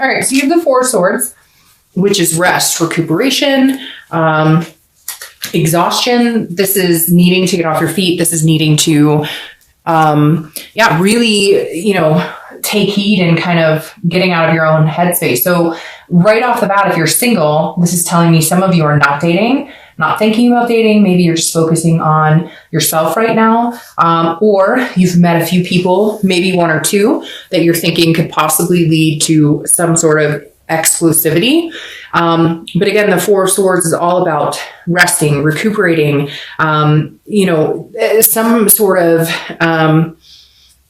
All right. So you have the Four of Swords, which is rest, recuperation, exhaustion. This is needing to get off your feet. This is needing to, really, take heed and kind of getting out of your own headspace. So right off the bat, if you're single, this is telling me some of you are not dating, not thinking about dating. Maybe you're just focusing on yourself right now. Or you've met a few people, maybe one or two, that you're thinking could possibly lead to some sort of exclusivity. But again, the Four of Swords is all about resting, recuperating, some sort of,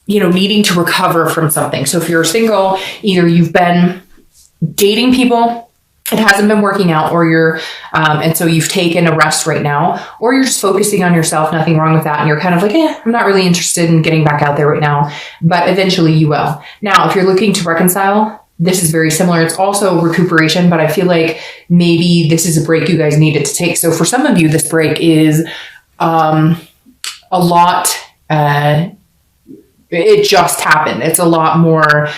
needing to recover from something. So if you're single, either you've been dating people, it hasn't been working out, or you're, and so you've taken a rest right now, or you're just focusing on yourself, nothing wrong with that. And you're kind of like, I'm not really interested in getting back out there right now, but eventually you will. Now, if you're looking to reconcile, this is very similar. It's also recuperation, but I feel like maybe this is a break you guys needed to take. So for some of you, this break is, a lot, it just happened. It's a lot more,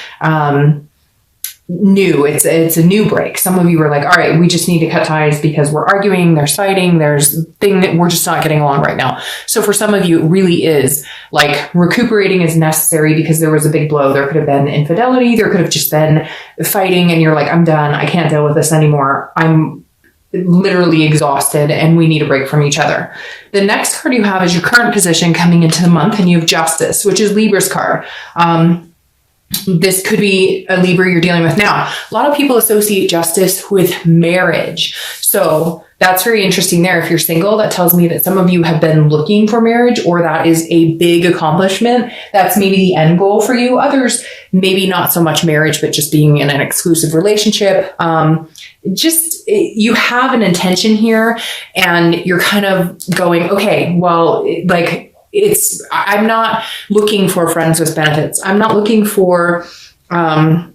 new. It's a new break. Some of you were like, all right, we just need to cut ties because we're arguing, there's fighting, there's thing that we're just not getting along right now. So for some of you, it really is like recuperating is necessary because there was a big blow. There could have been infidelity. There could have just been fighting and you're like, I'm done. I can't deal with this anymore. I'm literally exhausted and we need a break from each other. The next card you have is your current position coming into the month, and you have Justice, which is Libra's card. This could be a Libra you're dealing with now. A lot of people associate justice with marriage. So that's very interesting there. If you're single, that tells me that some of you have been looking for marriage, or that is a big accomplishment. That's maybe the end goal for you. Others, maybe not so much marriage, but just being in an exclusive relationship. You have an intention here and you're kind of going, okay, well, I'm not looking for friends with benefits. I'm not looking for, an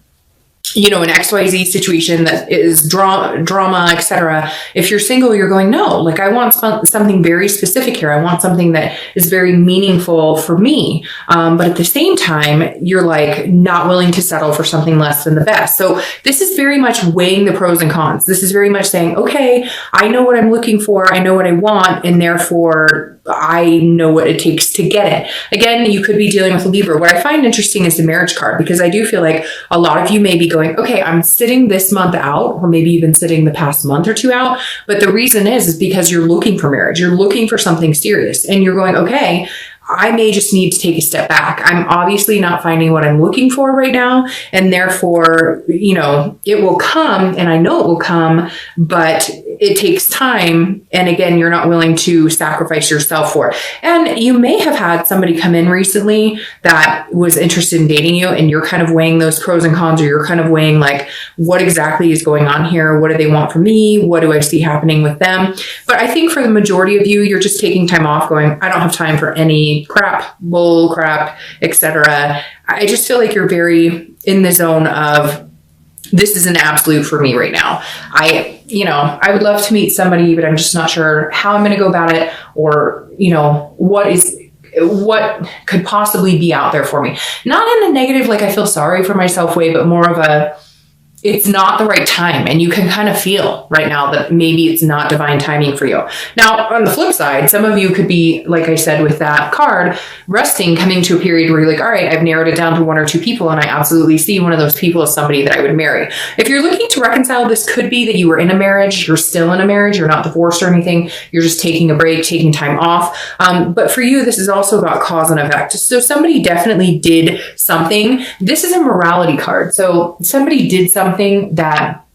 XYZ situation that is drama, etc. If you're single, you're going, no, like I want something very specific here. I want something that is very meaningful for me. But at the same time, you're like not willing to settle for something less than the best. So this is very much weighing the pros and cons. This is very much saying, okay, I know what I'm looking for. I know what I want. And therefore I know what it takes to get it. Again, you could be dealing with a Libra. What I find interesting is the marriage card, because I do feel like a lot of you may be going, okay, I'm sitting this month out, or maybe even sitting the past month or two out. But the reason is because you're looking for marriage. You're looking for something serious and you're going, okay, I may just need to take a step back. I'm obviously not finding what I'm looking for right now. And therefore, it will come, and I know it will come, but it takes time. And again, you're not willing to sacrifice yourself for it. And you may have had somebody come in recently that was interested in dating you, and you're kind of weighing those pros and cons, or you're kind of weighing like, what exactly is going on here? What do they want from me? What do I see happening with them? But I think for the majority of you, you're just taking time off going, I don't have time for any bull crap, etc. I just feel like you're very in the zone of, this is an absolute for me right now. I would love to meet somebody, but I'm just not sure how I'm going to go about it, or, what could possibly be out there for me. Not in a negative, like I feel sorry for myself way, but more of a, it's not the right time. And you can kind of feel right now that maybe it's not divine timing for you. Now, on the flip side, some of you could be, like I said, with that card, resting, coming to a period where you're like, all right, I've narrowed it down to one or two people, and I absolutely see one of those people as somebody that I would marry. If you're looking to reconcile, this could be that you were in a marriage, you're still in a marriage, you're not divorced or anything, you're just taking a break, taking time off. But for you, this is also about cause and effect. So somebody definitely did something. This is a morality card. So somebody did something that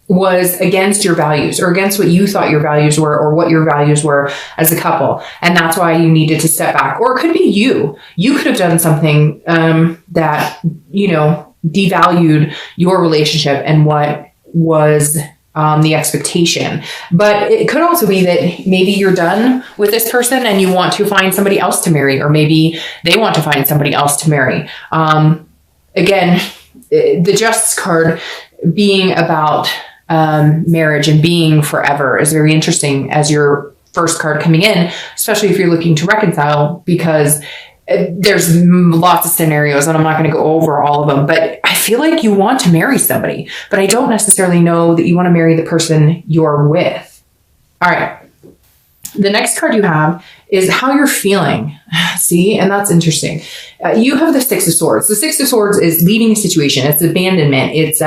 was against your values, or against what you thought your values were, or what your values were as a couple. And that's why you needed to step back. Or it could be you. You could have done something that, devalued your relationship and what was the expectation. But it could also be that maybe you're done with this person and you want to find somebody else to marry, or maybe they want to find somebody else to marry. Again, the Justice card being about marriage and being forever is very interesting as your first card coming in, especially if you're looking to reconcile, because there's lots of scenarios and I'm not going to go over all of them, but I feel like you want to marry somebody, but I don't necessarily know that you want to marry the person you're with. All right. The next card you have is how you're feeling. See, and that's interesting. You have the Six of Swords. The Six of Swords is leaving a situation. It's abandonment. It's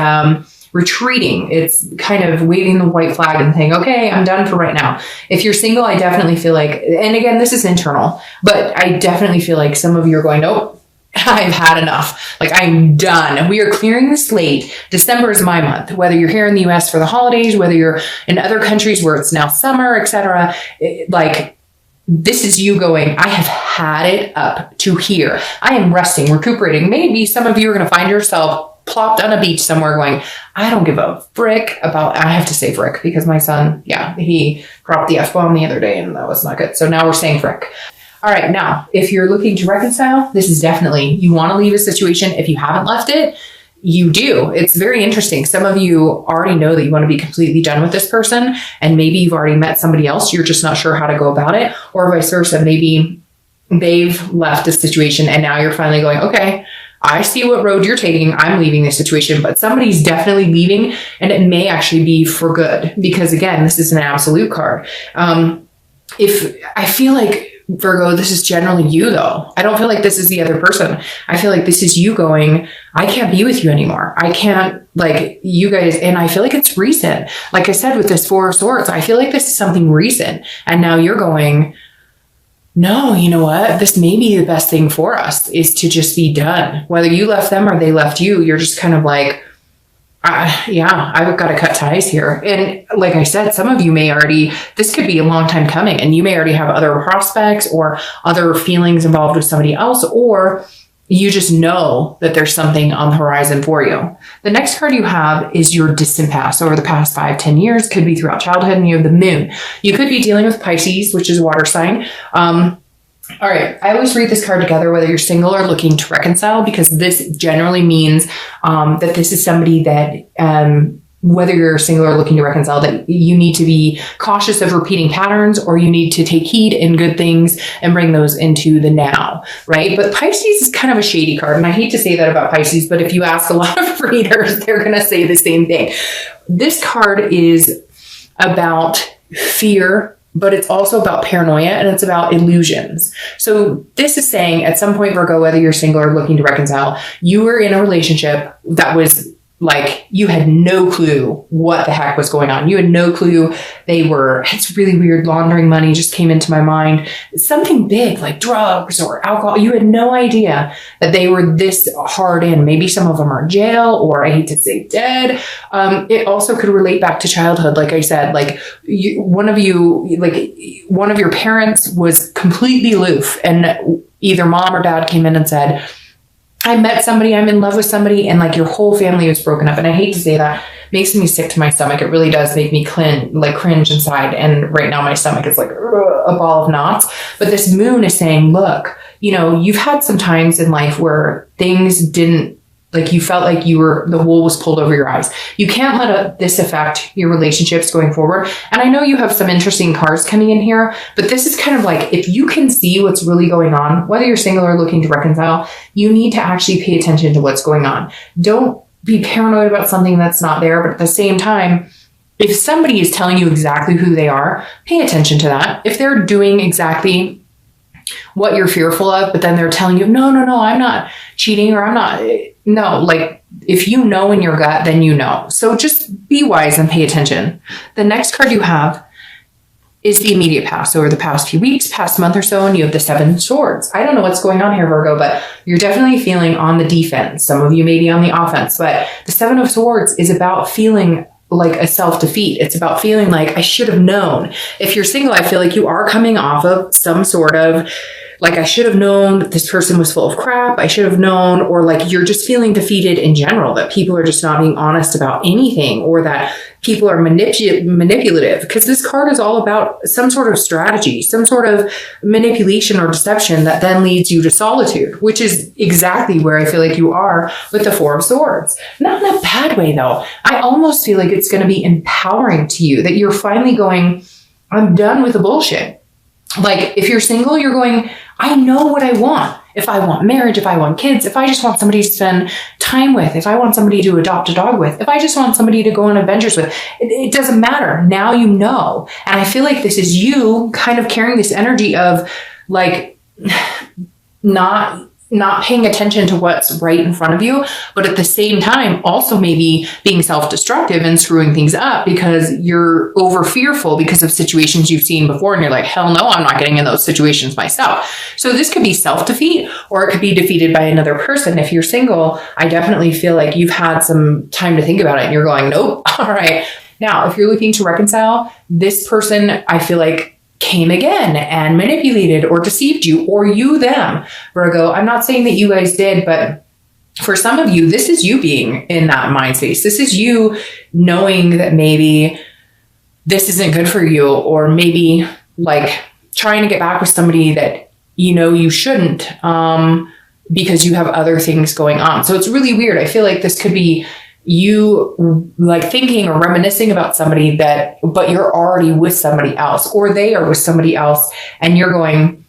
retreating. It's kind of waving the white flag and saying, okay, I'm done for right now. If you're single, I definitely feel like, and again, this is internal, but I definitely feel like some of you are going, nope, I've had enough. Like, I'm done. We are clearing the slate. December is my month. Whether you're here in the US for the holidays, whether you're in other countries where it's now summer, etc. Like, this is you going, I have had it up to here. I am resting, recuperating. Maybe some of you are going to find yourself plopped on a beach somewhere going, I don't give a frick about, I have to say frick because my son, he dropped the F-bomb the other day and that was not good. So now we're saying frick. All right. Now, if you're looking to reconcile, this is definitely, you want to leave a situation. If you haven't left it, you do. It's very interesting. Some of you already know that you want to be completely done with this person, and maybe you've already met somebody else. You're just not sure how to go about it, or vice versa. Maybe they've left a situation and now you're finally going, okay, I see what road you're taking. I'm leaving this situation, but somebody's definitely leaving, and it may actually be for good because, again, this is an absolute card. If I feel like, Virgo, this is generally you though. I don't feel like this is the other person. I feel like this is you going, I can't be with you anymore. I can't, like, you guys, and I feel like it's recent. Like I said, with this Four of Swords, I feel like this is something recent. And now you're going, no, you know what? This may be the best thing for us is to just be done. Whether you left them or they left you, you're just kind of like, I've got to cut ties here. And like I said, some of you may already, this could be a long time coming, and you may already have other prospects or other feelings involved with somebody else, or you just know that there's something on the horizon for you. The next card you have is your distant past over the past 5-10 years, could be throughout childhood, and you have the moon. You could be dealing with Pisces, which is a water sign. All right. I always read this card together, whether you're single or looking to reconcile, because this generally means that this is somebody that, whether you're single or looking to reconcile, that you need to be cautious of repeating patterns, or you need to take heed in good things and bring those into the now, right? But Pisces is kind of a shady card. And I hate to say that about Pisces, but if you ask a lot of readers, they're going to say the same thing. This card is about fear, but it's also about paranoia, and it's about illusions. So this is saying at some point, Virgo, whether you're single or looking to reconcile, you were in a relationship that was like, you had no clue what the heck was going on. You had no clue they were, it's really weird, laundering money just came into my mind. Something big like drugs or alcohol. You had no idea that they were this hard in. Maybe some of them are in jail, or I hate to say dead. It also could relate back to childhood. Like I said, like one of your parents was completely aloof, and either mom or dad came in and said, I met somebody, I'm in love with somebody, and like your whole family was broken up. And I hate to say that, it makes me sick to my stomach. It really does make me cringe inside. And right now my stomach is like a ball of knots. But this moon is saying, look, you've had some times in life where things didn't, like you felt like the wool was pulled over your eyes. You can't let this affect your relationships going forward. And I know you have some interesting cards coming in here, but this is kind of like, if you can see what's really going on, whether you're single or looking to reconcile, you need to actually pay attention to what's going on. Don't be paranoid about something that's not there, but at the same time, if somebody is telling you exactly who they are, pay attention to that. If they're doing exactly what you're fearful of, but then they're telling you, no, I'm not cheating, or I'm not, no, like if you know in your gut, then you know. So just be wise and pay attention. The next card you have is the immediate past, over the past few weeks, past month or so, and you have the Seven of Swords. I don't know what's going on here, Virgo, but you're definitely feeling on the defense. Some of you may be on the offense, but the Seven of Swords is about feeling like a self-defeat. It's about feeling like I should have known. If you're single, I feel like you are coming off of some sort of like, I should have known that this person was full of crap. I should have known, or like you're just feeling defeated in general, that people are just not being honest about anything, or that people are manipulative, because this card is all about some sort of strategy, some sort of manipulation or deception that then leads you to solitude, which is exactly where I feel like you are with the Four of Swords. Not in a bad way though. I almost feel like it's going to be empowering to you, that you're finally going, I'm done with the bullshit. Like if you're single, you're going, I know what I want. if I want marriage, if I want kids, if I just want somebody to spend time with, if I want somebody to adopt a dog with, if I just want somebody to go on adventures with, it doesn't matter. Now you know. And I feel like this is you kind of carrying this energy of like not paying attention to what's right in front of you, but at the same time, also maybe being self-destructive and screwing things up because you're over fearful because of situations you've seen before. And you're like, hell no, I'm not getting in those situations myself. So this could be self-defeat, or it could be defeated by another person. If you're single, I definitely feel like you've had some time to think about it and you're going, nope. All right. Now, if you're looking to reconcile, this person, I feel like, came again and manipulated or deceived you, or you them, Virgo. I'm not saying that you guys did, but for some of you, this is you being in that mind space. This is you knowing that maybe this isn't good for you, or maybe like trying to get back with somebody that you know you shouldn't because you have other things going on. So it's really weird. I feel like this could be you like thinking or reminiscing about somebody but you're already with somebody else, or they are with somebody else, and you're going,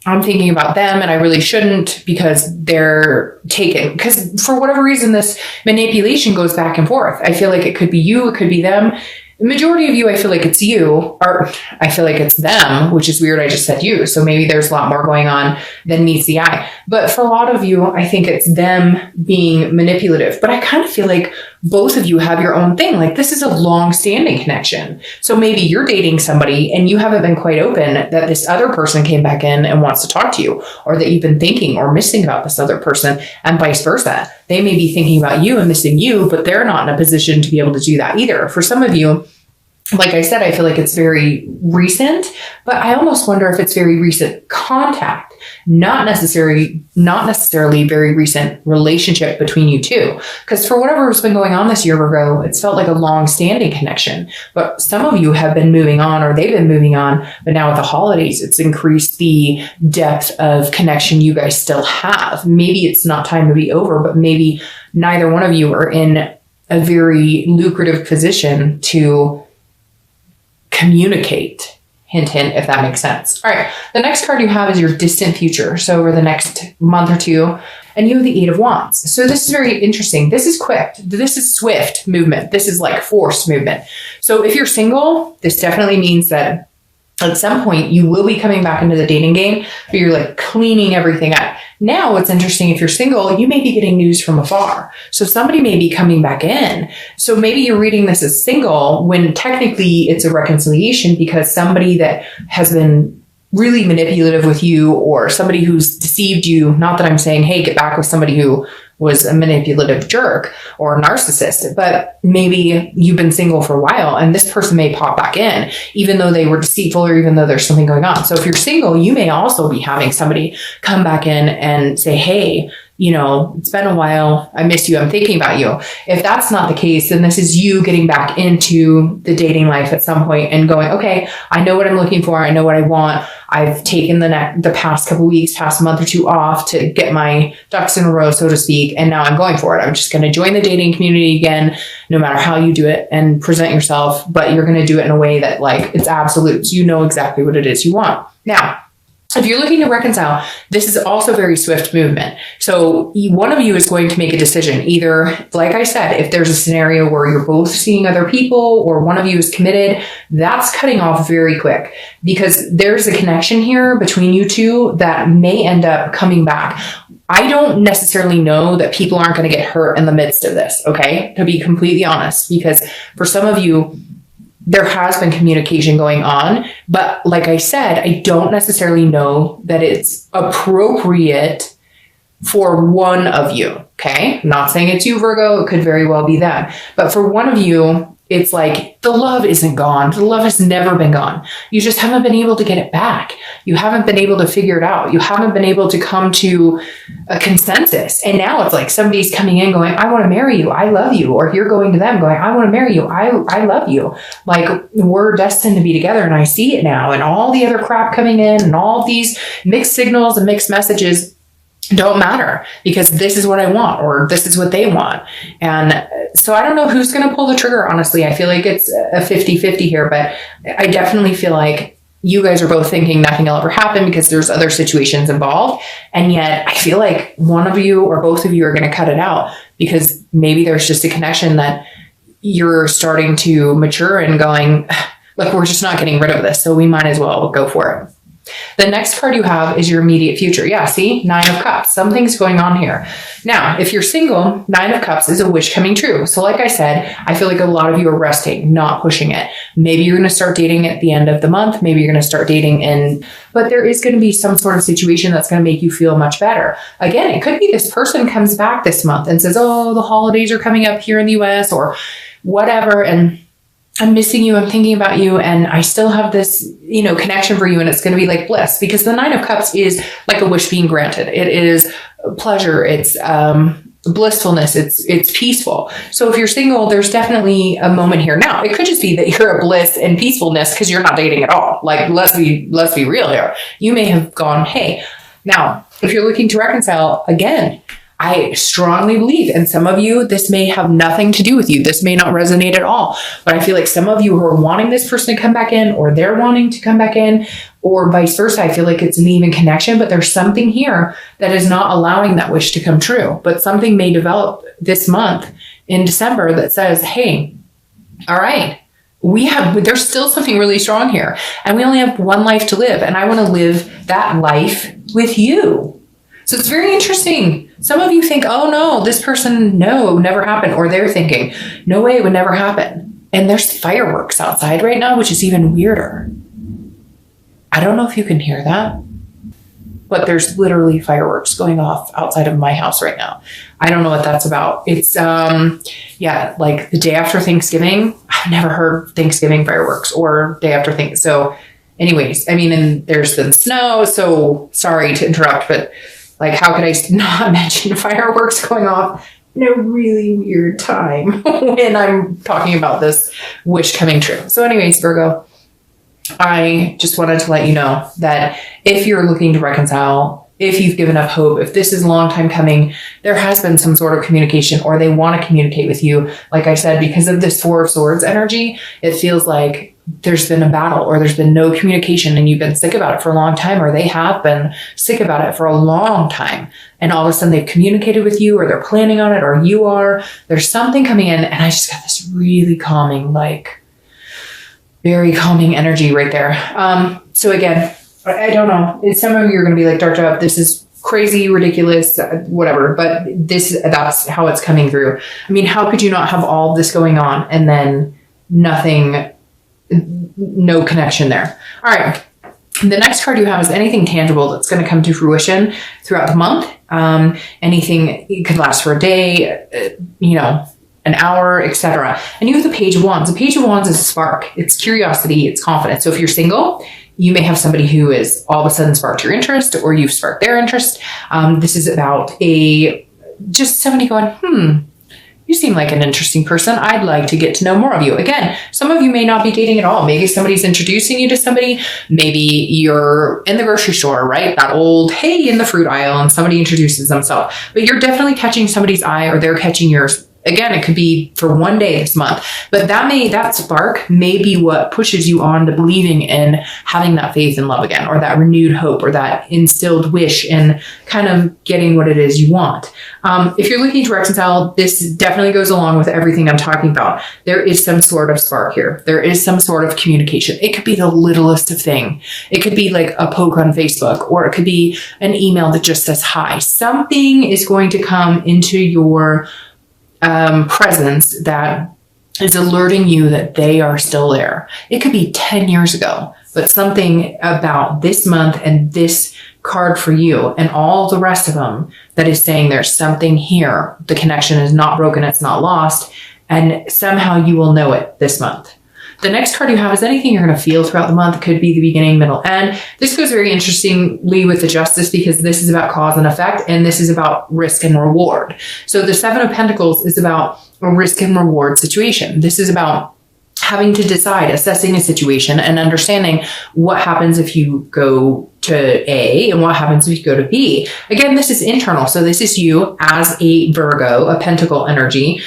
I'm thinking about them and I really shouldn't because they're taken. Because for whatever reason, this manipulation goes back and forth. I feel like it could be you, it could be them. The majority of you, I feel like it's you, or I feel like it's them, which is weird. I just said you. So maybe there's a lot more going on than meets the eye. But for a lot of you, I think it's them being manipulative. But I kind of feel like both of you have your own thing. Like this is a long-standing connection. So maybe you're dating somebody and you haven't been quite open that this other person came back in and wants to talk to you, or that you've been thinking or missing about this other person, and vice versa. They may be thinking about you and missing you, but they're not in a position to be able to do that either. For some of you, like I said, I feel like it's very recent, but I almost wonder if it's very recent contact, not necessarily very recent relationship between you two. Because for whatever's been going on this year, Virgo, it's felt like a long-standing connection. But some of you have been moving on, or they've been moving on, but now with the holidays, it's increased the depth of connection you guys still have. Maybe it's not time to be over, but maybe neither one of you are in a very lucrative position to communicate. Hint, hint, if that makes sense. All right. The next card you have is your distant future. So over the next month or two, and you have the 8 of Wands. So this is very interesting. This is quick. This is swift movement. This is like forced movement. So if you're single, this definitely means that at some point you will be coming back into the dating game, but you're like cleaning everything up. Now, what's interesting, if you're single, you may be getting news from afar. So somebody may be coming back in. So maybe you're reading this as single when technically it's a reconciliation, because somebody that has been really manipulative with you, or somebody who's deceived you, not that I'm saying, hey, get back with somebody who was a manipulative jerk or a narcissist, but maybe you've been single for a while and this person may pop back in, even though they were deceitful, or even though there's something going on. So if you're single, you may also be having somebody come back in and say, hey, you know, it's been a while. I miss you. I'm thinking about you. If that's not the case, then this is you getting back into the dating life at some point and going, okay, I know what I'm looking for. I know what I want. I've taken the past couple weeks, past month or two off to get my ducks in a row, so to speak. And now I'm going for it. I'm just going to join the dating community again, no matter how you do it and present yourself, but you're going to do it in a way that like it's absolute. So you know exactly what it is you want. Now, if you're looking to reconcile, this is also very swift movement. So one of you is going to make a decision. Either, like I said, if there's a scenario where you're both seeing other people or one of you is committed, that's cutting off very quick, because there's a connection here between you two that may end up coming back. I don't necessarily know that people aren't going to get hurt in the midst of this, okay? To be completely honest, because for some of you, there has been communication going on, but like I said, I don't necessarily know that it's appropriate for one of you, okay? I'm not saying it's you, Virgo. It could very well be them. But for one of you, it's like the love isn't gone. The love has never been gone. You just haven't been able to get it back. You haven't been able to figure it out. You haven't been able to come to a consensus. And now it's like somebody's coming in going, I want to marry you. I love you. Or you're going to them going, I want to marry you. I love you. Like we're destined to be together. And I see it now. And all the other crap coming in and all these mixed signals and mixed messages don't matter, because this is what I want, or this is what they want. And so I don't know who's going to pull the trigger. Honestly, I feel like it's a 50-50 here, but I definitely feel like you guys are both thinking nothing will ever happen because there's other situations involved. And yet I feel like one of you or both of you are going to cut it out because maybe there's just a connection that you're starting to mature and going, look, we're just not getting rid of this. So we might as well go for it. The next card you have is your immediate future. Yeah, see? 9 of Cups. Something's going on here. Now, if you're single, 9 of Cups is a wish coming true. So like I said, I feel like a lot of you are resting, not pushing it. Maybe you're going to start dating at the end of the month. Maybe you're going to start dating but there is going to be some sort of situation that's going to make you feel much better. Again, it could be this person comes back this month and says, oh, the holidays are coming up here in the US or whatever. And I'm missing you. I'm thinking about you. And I still have this, connection for you. And it's going to be like bliss because the 9 of Cups is like a wish being granted. It is pleasure. It's, blissfulness. It's peaceful. So if you're single, there's definitely a moment here. Now, it could just be that you're at bliss and peacefulness because you're not dating at all. Like, let's be real here. You may have gone, hey, now, if you're looking to reconcile, again, I strongly believe, and some of you, this may have nothing to do with you. This may not resonate at all, but I feel like some of you who are wanting this person to come back in or they're wanting to come back in or vice versa. I feel like it's an even connection, but there's something here that is not allowing that wish to come true. But something may develop this month in December that says, hey, all right, there's still something really strong here and we only have one life to live. And I want to live that life with you. So it's very interesting. Some of you think, oh no, this person, no, never happened. Or they're thinking, no way, it would never happen. And there's fireworks outside right now, which is even weirder. I don't know if you can hear that, but there's literally fireworks going off outside of my house right now. I don't know what that's about. It's, like the day after Thanksgiving. I've never heard Thanksgiving fireworks or day after Thanksgiving. So anyways, and there's been snow. So sorry to interrupt, but like, how could I not mention fireworks going off in a really weird time when I'm talking about this wish coming true? So anyways, Virgo, I just wanted to let you know that if you're looking to reconcile, if you've given up hope, if this is a long time coming, there has been some sort of communication or they want to communicate with you. Like I said, because of this 4 of Swords energy, it feels like there's been a battle or there's been no communication and you've been sick about it for a long time, or they have been sick about it for a long time. And all of a sudden they've communicated with you or they're planning on it or you are. There's something coming in and I just got this really calming, very calming energy right there. So again, I don't know. Some of you are going to be like, Dark Job, this is crazy, ridiculous, whatever. But that's how it's coming through. How could you not have all this going on and then nothing, no connection there? All right. The next card you have is anything tangible that's going to come to fruition throughout the month. Anything, it could last for a day, an hour, etc. And you have the Page of Wands. The Page of Wands is a spark. It's curiosity. It's confidence. So if you're single, you may have somebody who is all of a sudden sparked your interest or you've sparked their interest. This is about just somebody going, you seem like an interesting person. I'd like to get to know more of you. Again, some of you may not be dating at all. Maybe somebody's introducing you to somebody. Maybe you're in the grocery store, right? That old, hey, in the fruit aisle, and somebody introduces themselves. But you're definitely catching somebody's eye or they're catching yours. Again, it could be for one day this month, but that spark may be what pushes you on to believing in having that faith and love again, or that renewed hope, or that instilled wish in kind of getting what it is you want. If you're looking to reconcile, this definitely goes along with everything I'm talking about. There is some sort of spark here. There is some sort of communication. It could be the littlest of thing. It could be like a poke on Facebook, or it could be an email that just says hi. Something is going to come into your presence that is alerting you that they are still there. It could be 10 years ago, but something about this month and this card for you and all the rest of them that is saying there's something here. The connection is not broken. It's not lost. And somehow you will know it this month. The next card you have is anything you're going to feel throughout the month. It could be the beginning, middle, end. This goes very interestingly with the Justice because this is about cause and effect, and this is about risk and reward. So the 7 of Pentacles is about a risk and reward situation. This is about having to decide, assessing a situation and understanding what happens if you go to A and what happens if you go to B. Again, this is internal. So this is you as a Virgo, a Pentacle energy,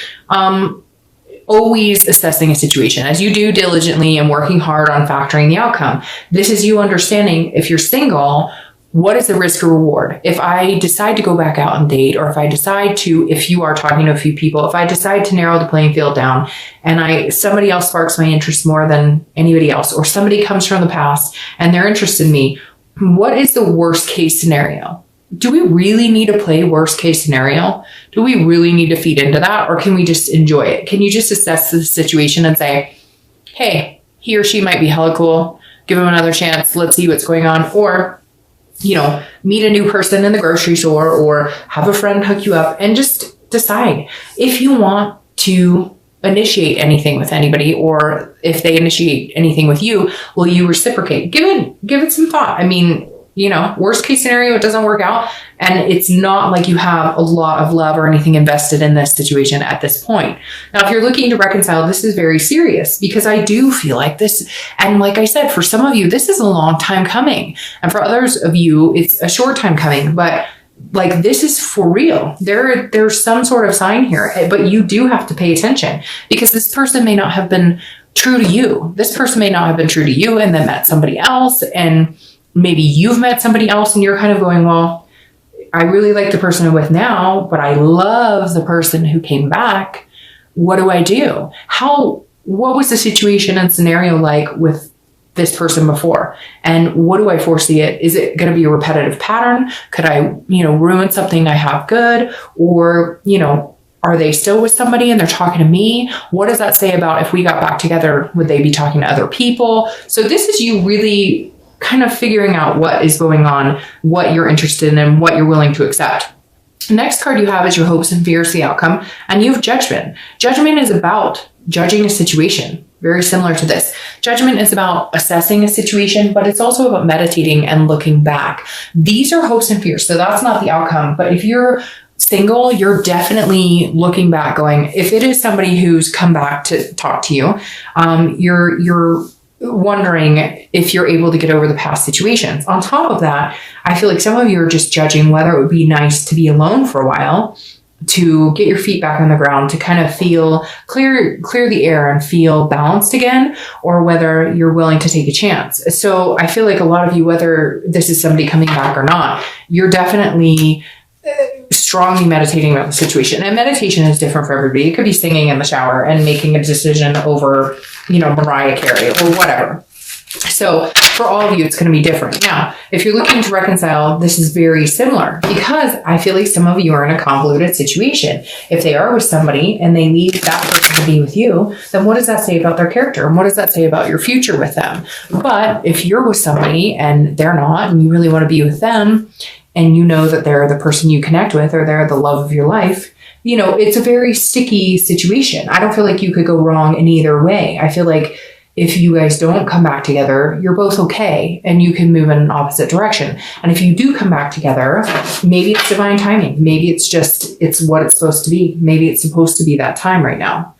always assessing a situation as you do diligently and working hard on factoring the outcome. This is you understanding, if you're single, what is the risk or reward? If I decide to go back out and date, or if I decide to, if you are talking to a few people, if I decide to narrow the playing field down and somebody else sparks my interest more than anybody else, or somebody comes from the past and they're interested in me, what is the worst case scenario? Do we really need to play worst case scenario? Do we really need to feed into that? Or can we just enjoy it? Can you just assess the situation and say, hey, he or she might be hella cool. Give him another chance. Let's see what's going on. Or, meet a new person in the grocery store, or have a friend hook you up, and just decide if you want to initiate anything with anybody, or if they initiate anything with you, will you reciprocate? Give it some thought. I mean, worst case scenario, it doesn't work out. And it's not like you have a lot of love or anything invested in this situation at this point. Now, if you're looking to reconcile, this is very serious, because I do feel like this. And like I said, for some of you, this is a long time coming. And for others of you, it's a short time coming. But like, this is for real. There's some sort of sign here, but you do have to pay attention, because this person may not have been true to you. This person may not have been true to you and then met somebody else. And maybe you've met somebody else and you're kind of going, well, I really like the person I'm with now, but I love the person who came back. What do I do? What was the situation and scenario like with this person before? And what do I foresee it? Is it going to be a repetitive pattern? Could I, ruin something I have good? Or, are they still with somebody and they're talking to me? What does that say about if we got back together? Would they be talking to other people? So this is you really kind of figuring out what is going on, what you're interested in, and what you're willing to accept. The next card you have is your hopes and fears, the outcome, and you have judgment. Judgment is about judging a situation. Very similar to this. Judgment is about assessing a situation, but it's also about meditating and looking back. These are hopes and fears, so that's not the outcome. But if you're single, you're definitely looking back going, if it is somebody who's come back to talk to you, you're wondering if you're able to get over the past situations. On top of that, I feel like some of you are just judging whether it would be nice to be alone for a while, to get your feet back on the ground, to kind of feel clear the air and feel balanced again, or whether you're willing to take a chance. So I feel like a lot of you, whether this is somebody coming back or not, you're definitely strongly meditating about the situation. And meditation is different for everybody. It could be singing in the shower and making a decision over, Mariah Carey or whatever. So for all of you, it's going to be different. Now, if you're looking to reconcile, this is very similar, because I feel like some of you are in a convoluted situation. If they are with somebody and they leave that person to be with you, then what does that say about their character? And what does that say about your future with them? But if you're with somebody and they're not, and you really want to be with them, and you know that they're the person you connect with, or they're the love of your life, it's a very sticky situation. I don't feel like you could go wrong in either way. I feel like if you guys don't come back together, you're both okay, and you can move in an opposite direction. And if you do come back together, maybe it's divine timing. Maybe it's what it's supposed to be. Maybe it's supposed to be that time right now.